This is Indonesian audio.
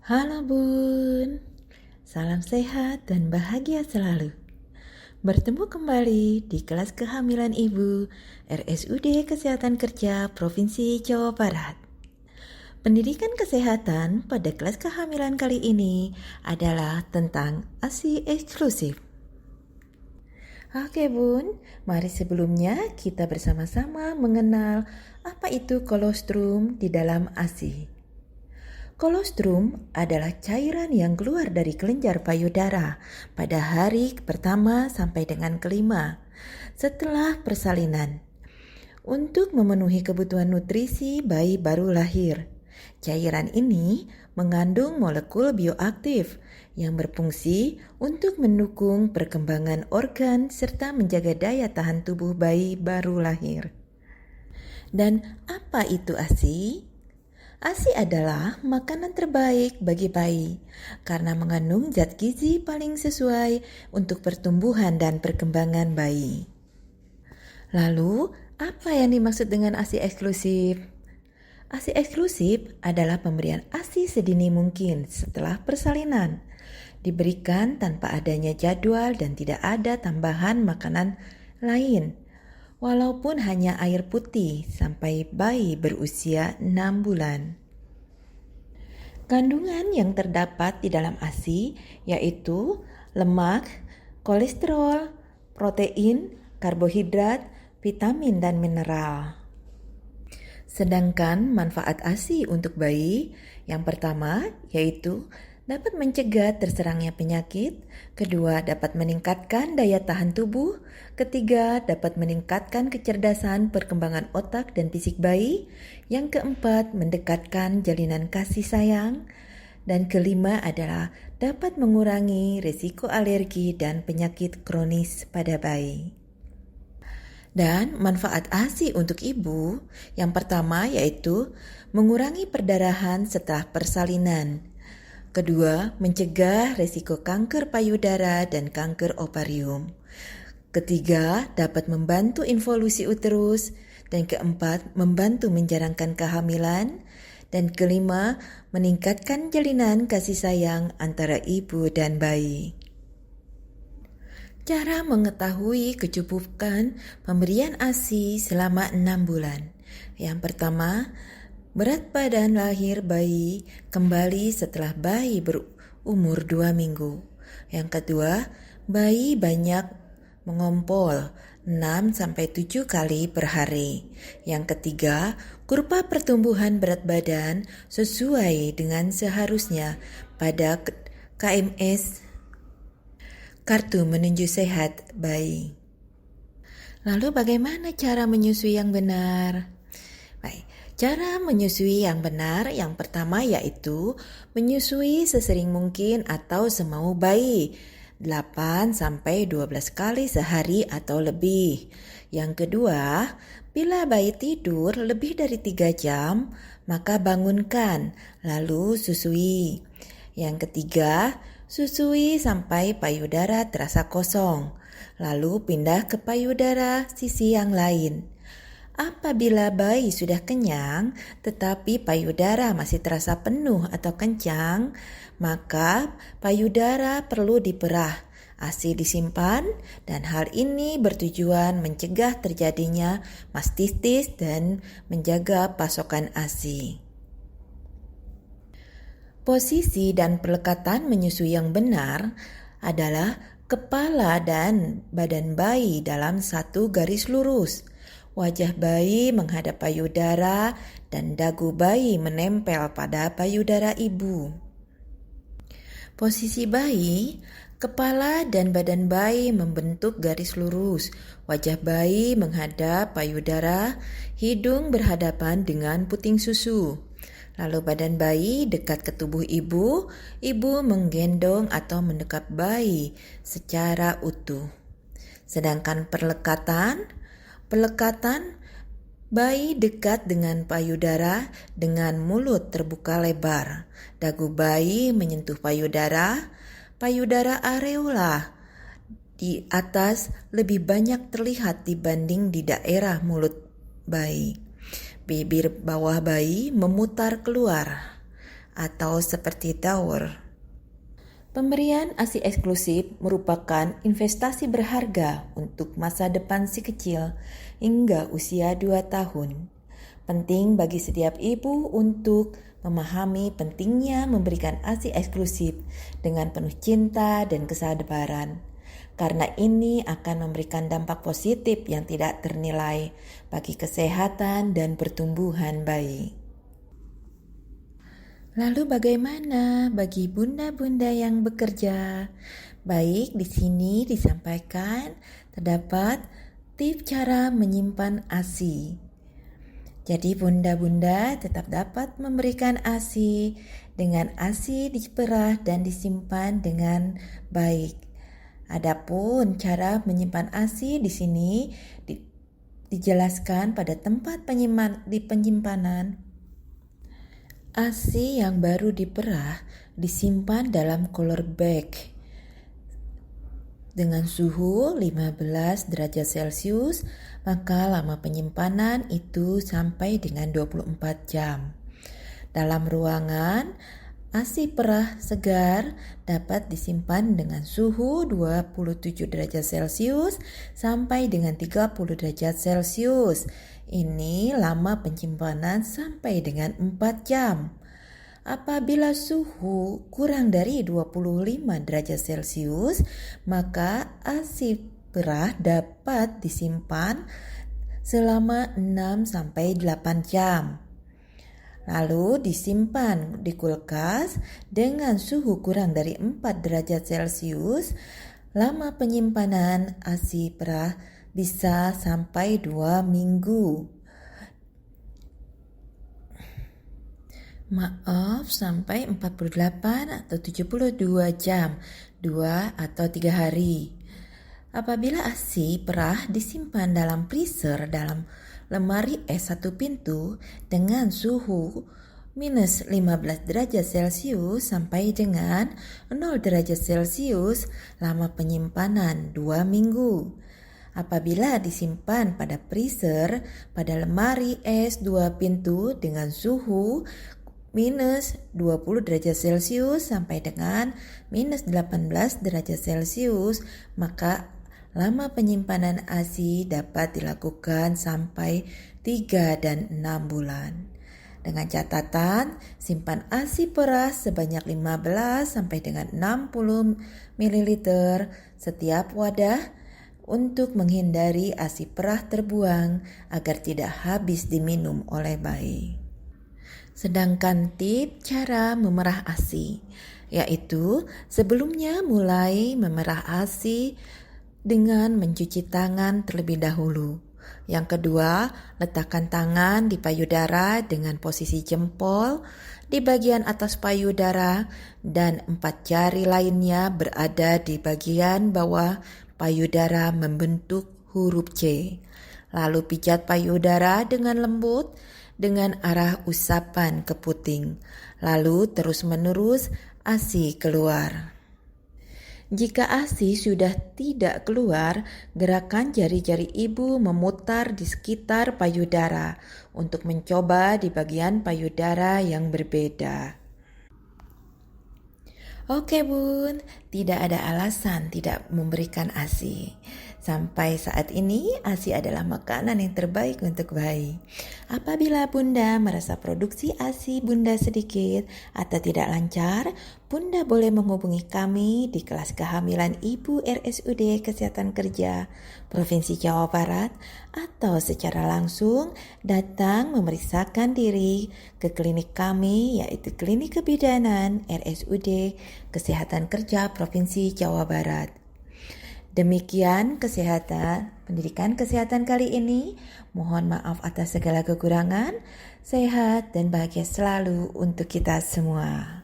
Halo Bun, salam sehat dan bahagia selalu. Bertemu kembali di kelas kehamilan Ibu RSUD Kesehatan Kerja Provinsi Jawa Barat. Pendidikan kesehatan pada kelas kehamilan kali ini adalah tentang ASI eksklusif. Oke Bun, mari sebelumnya kita bersama-sama mengenal apa itu kolostrum di dalam ASI. Kolostrum adalah cairan yang keluar dari kelenjar payudara pada hari pertama sampai dengan kelima setelah persalinan untuk memenuhi kebutuhan nutrisi bayi baru lahir. Cairan ini mengandung molekul bioaktif yang berfungsi untuk mendukung perkembangan organ serta menjaga daya tahan tubuh bayi baru lahir. Dan apa itu ASI? ASI adalah makanan terbaik bagi bayi karena mengandung zat gizi paling sesuai untuk pertumbuhan dan perkembangan bayi. Lalu, apa yang dimaksud dengan ASI eksklusif? ASI eksklusif adalah pemberian ASI sedini mungkin setelah persalinan, diberikan tanpa adanya jadwal dan tidak ada tambahan makanan lain, walaupun hanya air putih sampai bayi berusia 6 bulan. Kandungan yang terdapat di dalam ASI yaitu lemak, kolesterol, protein, karbohidrat, vitamin, dan mineral. Sedangkan manfaat ASI untuk bayi yang pertama yaitu dapat mencegah terserangnya penyakit, kedua dapat meningkatkan daya tahan tubuh, ketiga dapat meningkatkan kecerdasan perkembangan otak dan fisik bayi, yang keempat mendekatkan jalinan kasih sayang, dan kelima adalah dapat mengurangi risiko alergi dan penyakit kronis pada bayi. Dan manfaat ASI untuk ibu yang pertama yaitu mengurangi perdarahan setelah persalinan. Kedua, mencegah risiko kanker payudara dan kanker ovarium. Ketiga, dapat membantu involusi uterus. Dan keempat, membantu menjarangkan kehamilan. Dan kelima, meningkatkan jalinan kasih sayang antara ibu dan bayi. Cara mengetahui kecukupan pemberian ASI selama 6 bulan. Yang pertama, berat badan lahir bayi kembali setelah bayi berumur 2 minggu. Yang kedua, bayi banyak mengompol 6-7 kali per hari. Yang ketiga, kurva pertumbuhan berat badan sesuai dengan seharusnya pada KMS, kartu menunjuk sehat bayi. Lalu bagaimana cara menyusui yang benar? Baik. Cara menyusui yang benar yang pertama yaitu menyusui sesering mungkin atau semau bayi 8-12 kali sehari atau lebih. Yang kedua, bila bayi tidur lebih dari 3 jam, maka bangunkan lalu susui. Yang ketiga, susui sampai payudara terasa kosong, lalu pindah ke payudara sisi yang lain. Apabila bayi sudah kenyang tetapi payudara masih terasa penuh atau kencang, maka payudara perlu diperah, ASI disimpan, dan hal ini bertujuan mencegah terjadinya mastitis dan menjaga pasokan ASI. Posisi dan pelekatan menyusui yang benar adalah kepala dan badan bayi dalam satu garis lurus. Wajah bayi menghadap payudara dan dagu bayi menempel pada payudara ibu. Posisi bayi, kepala dan badan bayi membentuk garis lurus. Wajah bayi menghadap payudara, hidung berhadapan dengan puting susu. Lalu badan bayi dekat ke tubuh ibu, ibu menggendong atau mendekap bayi secara utuh. Sedangkan pelekatan bayi dekat dengan payudara dengan mulut terbuka lebar. Dagu bayi menyentuh payudara areola di atas lebih banyak terlihat dibanding di daerah mulut bayi. Bibir bawah bayi memutar keluar. atau seperti Daur. Pemberian ASI eksklusif merupakan investasi berharga untuk masa depan si kecil hingga usia 2 tahun. Penting bagi setiap ibu untuk memahami pentingnya memberikan ASI eksklusif dengan penuh cinta dan kesabaran. Karena ini akan memberikan dampak positif yang tidak ternilai bagi kesehatan dan pertumbuhan bayi. Lalu bagaimana bagi bunda-bunda yang bekerja? Baik, di sini disampaikan terdapat tips cara menyimpan ASI. Jadi bunda-bunda tetap dapat memberikan ASI dengan ASI diperah dan disimpan dengan baik. Adapun cara menyimpan ASI di sini dijelaskan pada tempat penyimpanan. ASI yang baru diperah disimpan dalam cooler bag dengan suhu 15 derajat Celcius, maka lama penyimpanan itu sampai dengan 24 jam. Dalam ruangan, ASI perah segar dapat disimpan dengan suhu 27 derajat Celcius sampai dengan 30 derajat Celcius. Ini lama penyimpanan sampai dengan 4 jam. Apabila suhu kurang dari 25 derajat Celcius, maka ASI perah dapat disimpan selama 6 sampai 8 jam. Lalu disimpan di kulkas dengan suhu kurang dari 4 derajat Celcius. Lama penyimpanan ASI perah bisa sampai 2 minggu. Sampai 48 atau 72 jam, 2 atau 3 hari. Apabila ASI perah disimpan dalam freezer dalam lemari es 1 pintu dengan suhu minus 15 derajat Celcius sampai dengan 0 derajat Celcius, lama penyimpanan 2 minggu. Apabila disimpan pada freezer pada lemari es 2 pintu dengan suhu minus 20 derajat Celcius sampai dengan minus 18 derajat Celcius, maka lama penyimpanan ASI dapat dilakukan sampai 3 dan 6 bulan. Dengan catatan, simpan ASI perah sebanyak 15 sampai dengan 60 ml setiap wadah untuk menghindari ASI perah terbuang agar tidak habis diminum oleh bayi. Sedangkan tips cara memerah ASI, yaitu sebelumnya mulai memerah ASI dengan mencuci tangan terlebih dahulu. Yang kedua, letakkan tangan di payudara dengan posisi jempol di bagian atas payudara dan 4 jari lainnya berada di bagian bawah payudara membentuk huruf C. Lalu pijat payudara dengan lembut dengan arah usapan ke puting. Lalu terus-menerus ASI keluar. Jika ASI sudah tidak keluar, gerakan jari-jari ibu memutar di sekitar payudara untuk mencoba di bagian payudara yang berbeda. Oke bun, tidak ada alasan tidak memberikan ASI. Sampai saat ini ASI adalah makanan yang terbaik untuk bayi. Apabila bunda merasa produksi ASI bunda sedikit atau tidak lancar, bunda boleh menghubungi kami di kelas kehamilan ibu RSUD Kesehatan Kerja Provinsi Jawa Barat atau secara langsung datang memeriksakan diri ke klinik kami yaitu Klinik Kebidanan RSUD Kesehatan Kerja Provinsi Jawa Barat. Demikian pendidikan kesehatan kali ini. Mohon maaf atas segala kekurangan. Sehat dan bahagia selalu untuk kita semua.